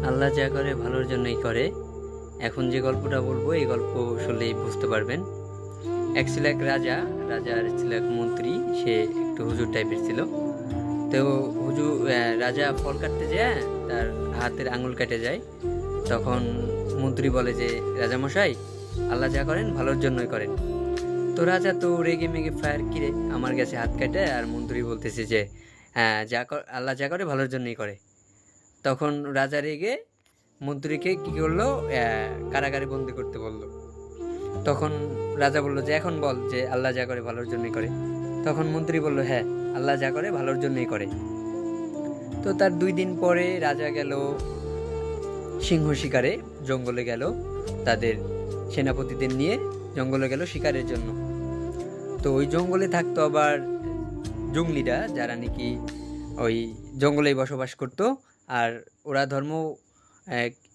আল্লাহ যা করে ভালোর জন্যই করে। এখন যে গল্পটা বলবো এই গল্প শুনলেই বুঝতে পারবেন। এক ছিল এক রাজা, রাজার ছিল এক মন্ত্রী, সে একটু হুজুর টাইপের ছিল। তো রাজা ফল কাটতে যায়, তার হাতের আঙুল কেটে যায়। তখন মন্ত্রী বলে যে, রাজামশাই, আল্লাহ যা করেন ভালোর জন্যই করেন। তো রাজা তো রেগে মেগে ফায়ার, কিরে আমার কাছে হাত কাটে, আর মন্ত্রী বলতেছে যে হ্যাঁ, আল্লাহ যা করে ভালোর জন্যই করে। তখন রাজা রেগে মন্ত্রীকে কি করলো, কারাগারে বন্দি করতে বললো। তখন রাজা বলল যে, এখন বল যে আল্লাহ যা করে ভালোর জন্যই করে। তখন মন্ত্রী বলল, হ্যাঁ, আল্লাহ যা করে ভালোর জন্যই করে। তো তার 2 দিন পরে রাজা গেল সিংহ শিকারে, জঙ্গলে গেল, তাদের সেনাপতিদের নিয়ে জঙ্গলে গেল শিকারের জন্য। তো ওই জঙ্গলে থাকতো আবার জঙ্গলিরা, যারা নাকি ওই জঙ্গলেই বসবাস করত। আর ওরা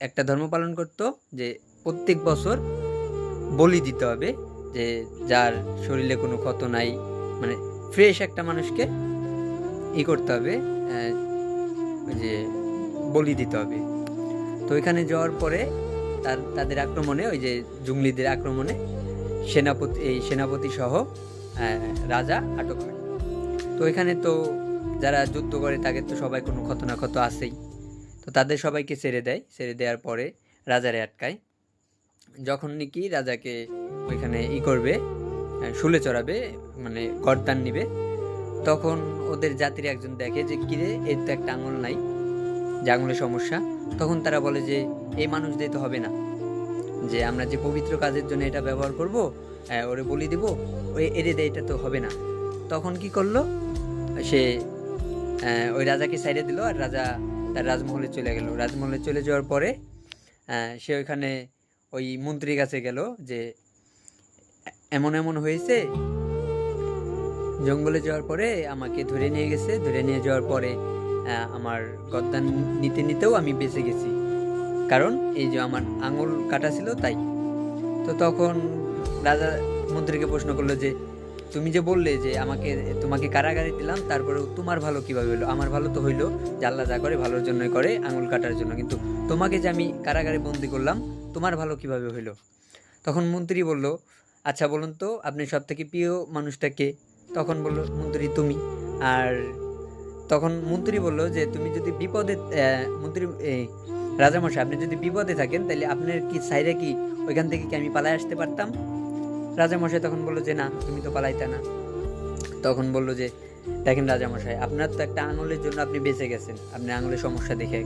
একটা ধর্ম পালন করত যে প্রত্যেক বছর বলি দিতে হবে, যে যার শরীরে কোনো ক্ষত নাই, মানে ফ্রেশ একটা মানুষকে করতে হবে, ওই যে বলি দিতে হবে। তো এখানে যাওয়ার পরে তাদের আক্রমণে, ওই যে জঙ্গলিদের আক্রমণে সেনাপতি সহ রাজা আটক হয়। তো এখানে তো যারা যুদ্ধ করে তাদের তো সবাই কোনো ক্ষত না ক্ষত আছেই। তো তাদের সবাইকে ছেড়ে দেয়, ছেড়ে দেওয়ার পরে রাজারে আটকায়। যখন নাকি রাজাকে ওইখানে করবে, শুলে চড়াবে, মানে গর্দান নিবে, তখন ওদের জাতির একজন দেখে যে কিরে, এর তো একটা আঙুল নাই, যে আঙুলের সমস্যা। তখন তারা বলে যে এই মানুষ দিয়ে তো হবে না, যে আমরা যে পবিত্র কাজের জন্য এটা ব্যবহার করব, ওরে বলি দিব, ওই এরে দেয়, এটা তো হবে না। তখন কি করলো, সে ওই রাজাকে সাইডে দিল, আর রাজা তার রাজমহলে চলে গেল। রাজমহলে চলে যাওয়ার পরে সে ওইখানে ওই মন্ত্রীর কাছে গেল যে এমন এমন হয়েছে, জঙ্গলে যাওয়ার পরে আমাকে ধরে নিয়ে গেছে, ধরে নিয়ে যাওয়ার পরে আমার গর্দান নিতে নিতেও আমি বেঁচে গেছি, কারণ এই যে আমার আঙুল কাটা ছিল তাই। তো তখন রাজা মন্ত্রীকে প্রশ্ন করলো যে, তুমি যে বললে যে তোমাকে কারাগারে দিলাম, তারপরেও তোমার ভালো কিভাবে হইলো? আমার ভালো তো হইলো, যে আল্লাহ যা করে ভালোর জন্যই করে, আঙুল কাটার জন্য, কিন্তু তোমাকে যে আমি কারাগারে বন্দি করলাম, তোমার ভালো কিভাবে হইলো? তখন মন্ত্রী বলল, আচ্ছা বলুন তো, আপনি সব থেকে প্রিয় মানুষটা কে? তখন বলল মন্ত্রী, তুমি। আর তখন মন্ত্রী বলল যে, তুমি যদি বিপদে, মন্ত্রী রাজামশাই, আপনি যদি বিপদে থাকেন, তাহলে আপনার কি সাইরে কি ওইখান থেকে কি আমি পালায় আসতে পারতাম? রাজামশাই তখন বললো যে, না, তুমি তো পালাইতা না। তখন বললো যে, দেখেন রাজামশাই, আপনার তো একটা আঙুলের জন্য আপনি বেঁচে গেছেন, আপনি আঙুলের সমস্যা দেখে